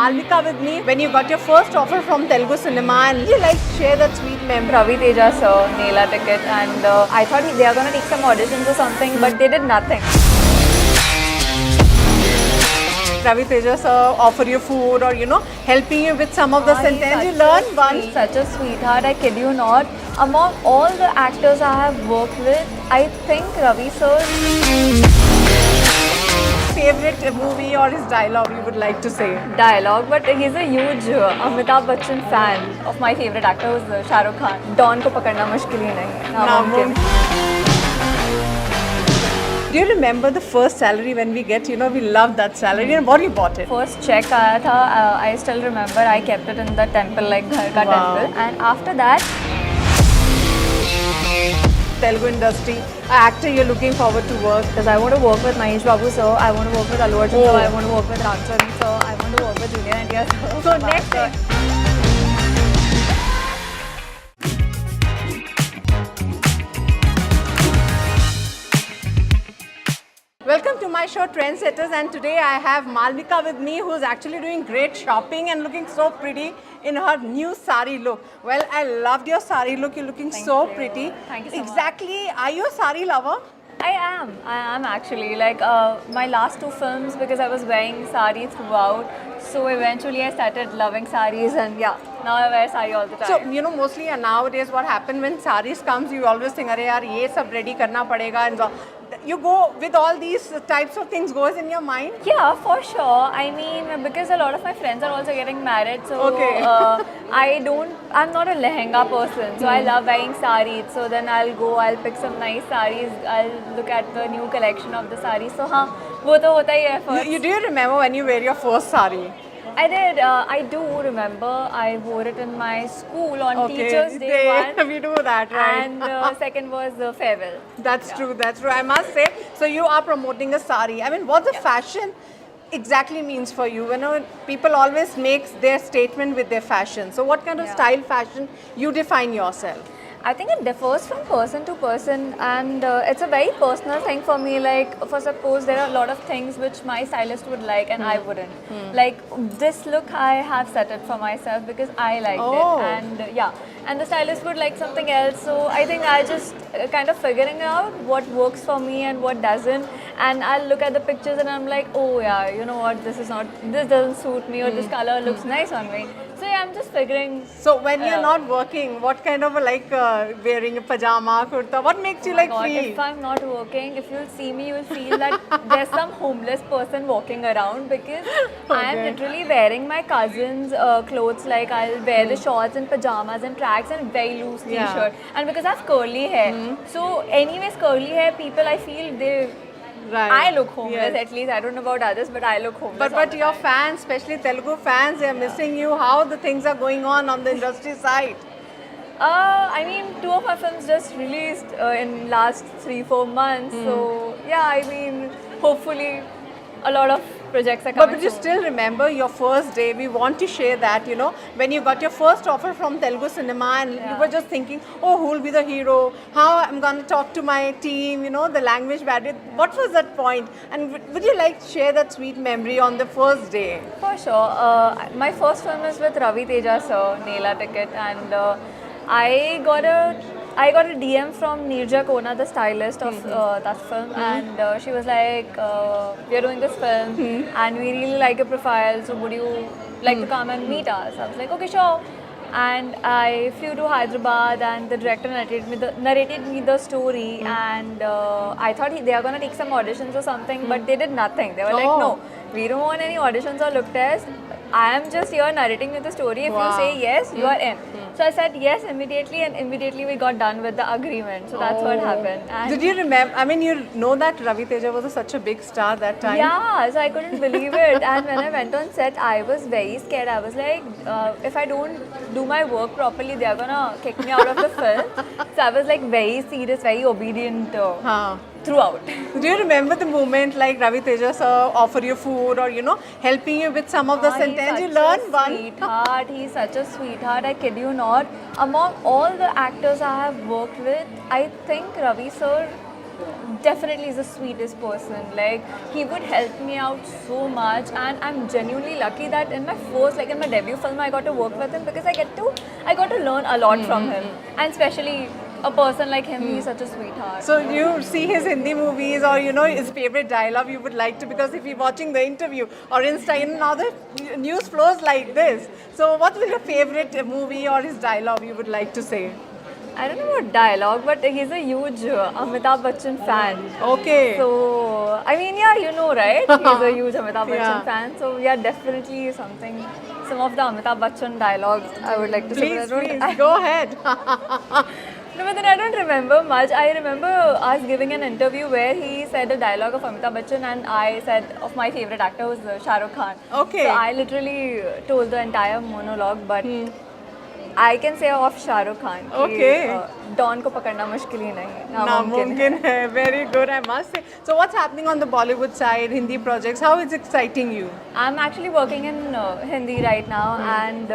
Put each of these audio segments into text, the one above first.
Malvika with me when you got your first offer from Telugu cinema, and you like share that sweet memory. Ravi Teja sir, Neela ticket, and I thought they are going to take some auditions or something, but they did nothing. Ravi Teja sir offer you food or helping you with some of the sentences you learn once. Such a sweetheart, I kid you not. Among all the actors I have worked with, I think Ravi sir. Favorite movie or his dialogue you would like to say? Dialogue, but he's a huge Amitabh Bachchan fan of my favorite actor, who's Shah Rukh Khan. Dawn ko pakadna mushkil hi nahi hai. Namumkin. Do you remember the first salary when we get, we love that salary, and what you bought it? First check आया था, I still remember, I kept it in the temple, like घर का temple, and after that Telugu industry, an actor you're looking forward to work? because I want to work with Mahesh Babu sir, I want to work with Allu Arjun sir, I want to work with Ram Charan sir, I want to work with Junior NTR sir. So next Welcome to my show Trendsetters, and today I have Malvika with me, who's actually doing great shopping and looking so pretty in her new sari look. Well, I loved your sari look. You're looking so pretty. Thank you so much. Exactly. Are you a sari lover? I am actually, like my last two films, because I was wearing sari throughout, so eventually I started loving saris, and yeah, now I wear sari all the time. So, mostly nowadays what happens when saris comes, you always think, "Arey yaar, ye sab ready karna padega," and so you go with all these types of things goes in your mind. Yeah, for sure. I mean, because a lot of my friends are also getting married, so I'm not a lehenga person, so I love wearing saris. So then I'll pick some nice saris, I'll look at the new collection of the saris. So हाँ, वो तो होता ही है first. Do you remember when you wear your first sari? I did. I do remember. I wore it in my school on Teachers' Day one. We do that, right? And second was farewell. That's true. That's true. I must say. So you are promoting a sari. I mean, what the fashion exactly means for you? People always make their statement with their fashion. So what kind of style, fashion you define yourself? I think it differs from person to person, and it's a very personal thing for me. Like, for suppose there are a lot of things which my stylist would like and I wouldn't. Like this look, I have set it for myself because I liked it, and and the stylist would like something else. So I think I just kind of figuring out what works for me and what doesn't, and I'll look at the pictures and I'm like, oh yeah, you know what, this doesn't suit me, or this color looks nice on me. So yeah, I'm just figuring. So when you're not working, what kind of wearing a pajama, kurta, what makes you free? If I'm not working, if you'll see me, you'll feel that there's some homeless person walking around, because I'm literally wearing my cousin's clothes. Like I'll wear the shorts and pajamas and tracks and very loose t-shirt. And because I have curly hair, so anyways curly hair people, I feel I look homeless, at least. I don't know about others, but I look homeless. But your fans, especially Telugu fans, they are missing you. How the things are going on the industry side? I mean, two of my films just released in last 3-4 months. So yeah, I mean, hopefully a lot of projects are coming. But you still remember your first day. We want to share that, when you got your first offer from Telugu cinema, and you were just thinking, oh, who will be the hero? How I'm going to talk to my team, the language barrier. What was that point? And would you like to share that sweet memory on the first day? For sure. My first film is with Ravi Teja sir, Neela ticket, and I got a DM from Neerja Kona, the stylist of that film, and she was like, we are doing this film and we really like your profile, so would you like to come and meet us? I was like, okay, sure. And I flew to Hyderabad, and the director narrated me the story, and I thought they are going to take some auditions or something, but they did nothing. They were like, no, we don't want any auditions or look test. I am just here narrating you the story. If you say yes, you are in. So I said yes immediately, and immediately we got done with the agreement. So that's what happened. And did you remember? I mean, you know that Ravi Teja was such a big star that time. Yeah, so I couldn't believe it. And when I went on set, I was very scared. I was like, if I don't do my work properly, they are gonna kick me out of the film. So I was like very serious, very obedient throughout. Do you remember the moment like Ravi Teja sir offer you food, or helping you with some of the sentences you learn Sweetheart, he's such a sweetheart. I kid you not. Among all the actors I have worked with, I think Ravi sir definitely is the sweetest person. Like he would help me out so much, and I'm genuinely lucky that in my first, like in my debut film, I got to work with him because I got to learn a lot from him, and especially a person like him. He's such a sweetheart. So you see his Hindi movies or his favorite dialogue you would like to, because if you're watching the interview or Insta, now the news flows like this. So what was your favorite movie or his dialogue you would like to say? I don't know about dialogue, but he's a huge Amitabh Bachchan fan. Okay. So, I mean, yeah, right? He's a huge Amitabh Bachchan Yeah. fan. So, yeah, definitely some of the Amitabh Bachchan dialogues I would like to say. Please, but I don't- please, go ahead. No, but then I don't remember much. I remember us giving an interview where he said a dialogue of Amitabh Bachchan, and I said of my favorite actor was Shah Rukh Khan. Okay. So I literally told the entire monologue, but I can say of Shah Rukh Khan. Okay. Dawn ko pakadna mushkil hi nahi. Namumkin hai. Very good, I must say. So what's happening on the Bollywood side, Hindi projects? How is exciting you? I'm actually working in Hindi right now, and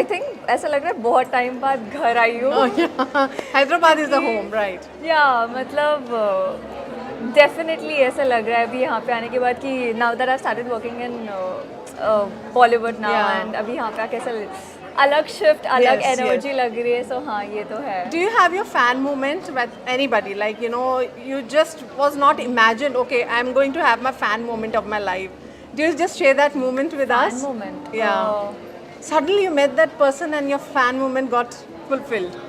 I think ऐसा लग रहा है बहुत time बाद घर आई हूँ. Oh, yeah. Hyderabad is the home, right? Yeah, मतलब definitely ऐसा लग रहा है अभी यहाँ पे आने के बाद कि now that I've started working in Bollywood now, Yeah. and अभी यहाँ पे आके ऐसा अलग shift, अलग Yes, energy yes. लग रही है. So हाँ, ये तो है. Do you have your fan moment with anybody? Like, you just was not imagined, okay, I'm going to have my fan moment of my life. Do you just share that moment with us? Fan moment. Yeah. Suddenly you met that person and your fan moment got fulfilled.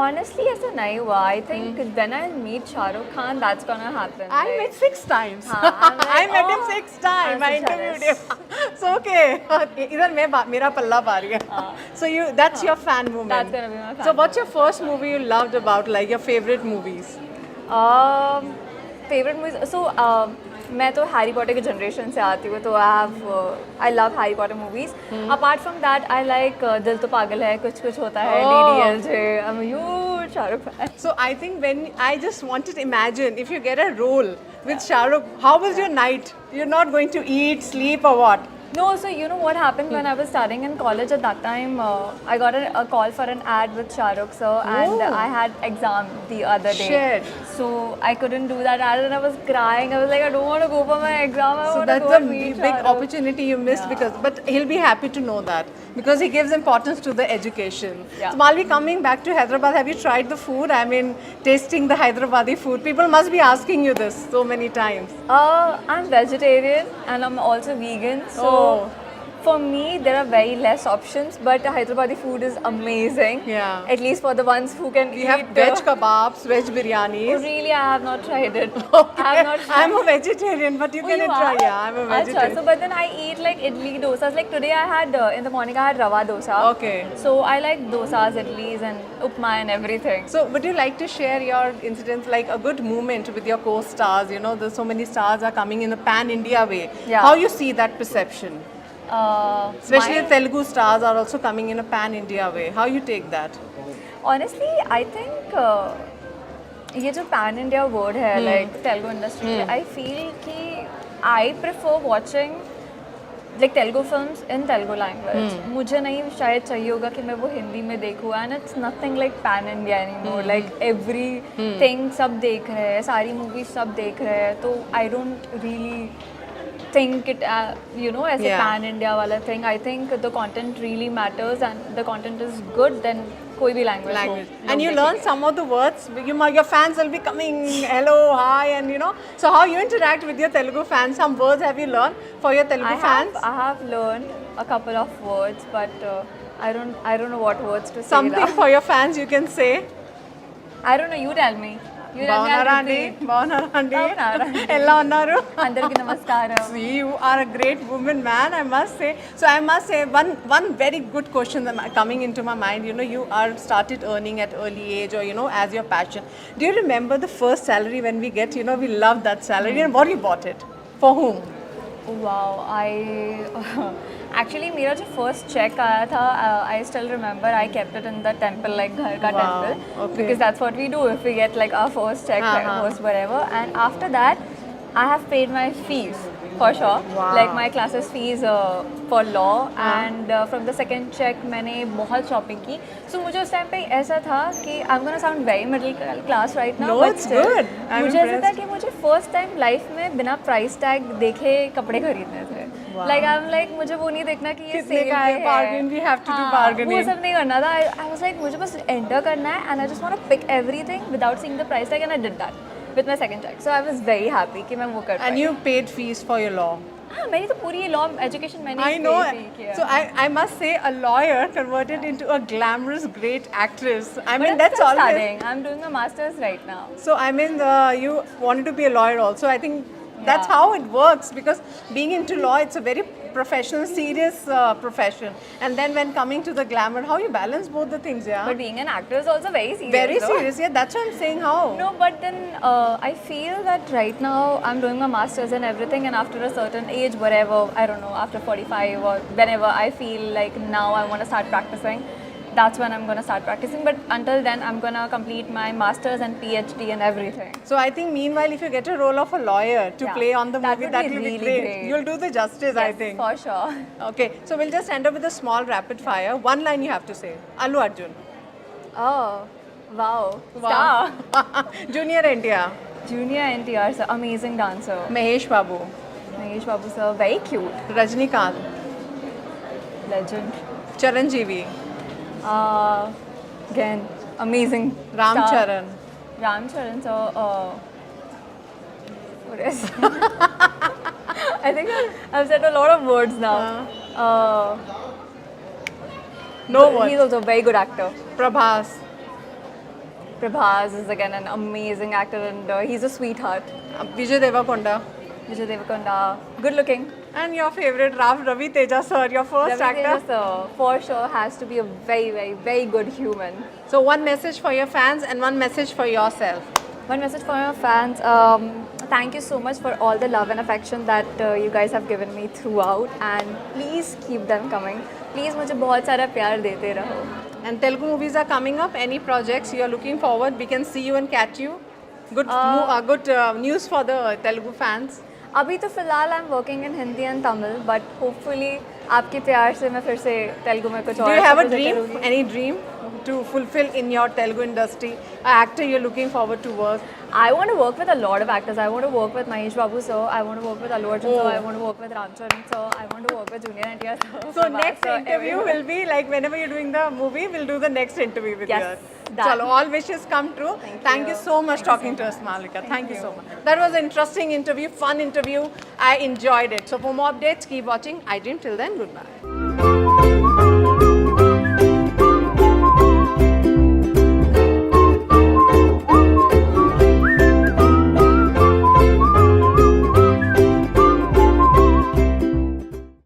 Honestly, ऐसा नहीं हुआ. I think when I meet Shah Rukh Khan, that's gonna happen. I Like, met 6 times. हाँ, I'm like, I met him oh, 6 times. I'm I so interviewed jealous. him. So okay. इधर मेरा पल्ला पा रही है. So that's your fan moment. That's gonna be my fan So what's your first movie you loved about, like your favorite movies? Favourite movies so मैं तो Harry Potter के generation से आती हूँ, तो I love Harry Potter movies. Apart from that I like दिल तो पागल है, कुछ कुछ होता है, Oh. DDLJ. I'm a huge Shahrukh fan. So I think when I just wanted to imagine if you get a role with Shah Rukh, how was your night? You're not going to eat, sleep or what? No, so you know what happened when I was studying in college at that time? I got a call for an ad with Shah Rukh sir, and Oh. I had exam the other day. Shit. So I couldn't do that ad, and I was crying. I was like, I don't want to go for my exam. I So want to that's go a and meet big Shah Rukh. opportunity you missed but he'll be happy to know that because he gives importance to the education. Yeah. So Malvi, coming back to Hyderabad, have you tried the food? I mean, tasting the Hyderabadi food. People must be asking you this so many times. I'm vegetarian and I'm also vegan. So Oh. for me, there are very less options, but Hyderabadi food is amazing. Yeah. At least for the ones who can We eat. have veg kebabs, veg Oh, biryanis. really, I have not tried it. Okay. I have not tried. I'm a vegetarian, but you Oh, can you try. are? Yeah, I'm a Achha, vegetarian. so but then I eat like idli dosas. Like today I had in the morning I had rava dosa. Okay. So I like dosas, idlis, and upma and everything. So, would you like to share your incidents, like a good moment with your co-stars? There's so many stars are coming in the pan-India way. Yeah. How you see that perception? Especially My- Telugu stars are also coming in a pan-India way. How you take that? Honestly, I think ये जो pan India word है like Telugu industry, I feel कि I prefer watching like Telugu films in Telugu language. मुझे नहीं शायद चाहिए होगा कि मैं वो हिंदी में देखूँ, and it's nothing like pan India anymore. Like everything सब देख रहे हैं, सारी movies सब देख रहे हैं, तो I don't really think it as a Yeah. pan India wala thing. I think the content really matters, and the content is good, then कोई भी language हो, And लोग you देखेंगे. learn some of the words. Your fans will be coming, hello, hi, and So how you interact with your Telugu fans? Some words have you learned for your Telugu fans? I have learned a couple of words, but I don't know what words to say. Something now. for your fans you can say. I don't know. You tell me. You tell me. I'll Baunarandi, repeat. Baunarandi. Baunarandi. Ella unnaru. అందరికీ నమస్కారం. See, you are a great woman, man, I must say. So I must say, one very good question that coming into my mind, you are started earning at early age or, as your passion. Do you remember the first salary when we get, we love that salary and what you bought it? For whom? Wow, actually मेरा जो first check आया था, I still remember I kept it in the temple, like घर का Wow, temple, okay. because that's what we do if we get like our first check, like, Uh-huh. first whatever. And after that, I have paid my fees. for sure. Wow. Like my classes fees for law and from the second check मैंने बहुत shopping की. So मुझे उस time पे ऐसा था कि I'm gonna sound very middle class right now. No, but it's still, good. I'm मुझे ऐसा था impressed. कि मुझे first time life में बिना price tag देखे कपड़े खरीदने थे. Wow. Like I'm like मुझे वो नहीं देखना कि ये कितने sale का पे है, bargain, we have to do हाँ, bargaining. वो सब नहीं करना था. I was like मुझे बस enter करना है and I just want to pick everything without seeing the price tag and I did that with my second check. So I was very happy कि मैं वो कर पाई. And you paid fees for your law. हाँ मेरी तो पूरी law education मैंने I he know. pay किया. So I must say, a lawyer converted into a glamorous, great actress. I But mean, I'm that's still always. studying. I'm doing a master's right now. So I mean, you wanted to be a lawyer also. I think that's Yeah. how it works, because being into law, it's a very professional, serious profession. And then when coming to the glamour, how you balance both the things, yeah? But being an actor is also very serious. Very though. serious, yeah. That's what I'm saying. How? No, but then I feel that right now I'm doing my masters and everything, and after a certain age, whatever, I don't know, after 45 or whenever I feel like now I want to start practicing, that's when I'm gonna start practicing. But until then, I'm gonna complete my masters and PhD and everything. So I think meanwhile, if you get a role of a lawyer to Yeah, play on the that movie, would that be will be really great. great. You'll do the justice, I Yes, think. for sure. Okay, so we'll just end up with a small rapid fire. One line you have to say. Allu Arjun. Oh, wow. Wow. Star. Junior NTR. Junior NTR, sir, amazing dancer. Mahesh Babu. Mahesh Babu, sir, very cute. Rajnikant. Legend. Charanjeevi. Again, amazing. Ram star. Charan. Ram Charan, so what is? I think I've said a lot of words now. No He's words. also a very good actor. Prabhas. Prabhas is again an amazing actor and he's a sweetheart. Vijay Deverakonda. Vijay Deverakonda, good looking. And your favorite, Ravi Teja sir, your first Ravi actor. Teja, sir, for sure has to be a very, very, very good human. So one message for your fans and one message for yourself. One message for your fans. Thank you so much for all the love and affection that you guys have given me throughout, and please keep them coming. Please मुझे बहुत सारा प्यार देते रहो. And Telugu movies are coming up. Any projects you are looking forward? We can see you and catch you. Good, good news for the Telugu fans. अभी तो फिलहाल I'm working in Hindi and Tamil, but hopefully आपके प्यार से मैं फिर से तेलुगु में कुछ और Do you have a project dream? करूँगी. Any dream to fulfill in your Telugu industry? An actor you're looking forward to work? I want to work with a lot of actors. I want to work with Mahesh Babu sir. I want to work with Allu Arjun sir. I want to work with Ram Charan sir. I want to work with Junior NTR sir. So Prabhas next sir, interview everyone. will be like whenever you're doing the movie, we'll do the next interview with Yes, you. done. Chalo, all wishes come true. Thank you you. so much talking to us, Malika. Thank you so much. That was an interesting interview, fun interview. I enjoyed it. So for more updates, keep watching iDream. Till then, goodbye.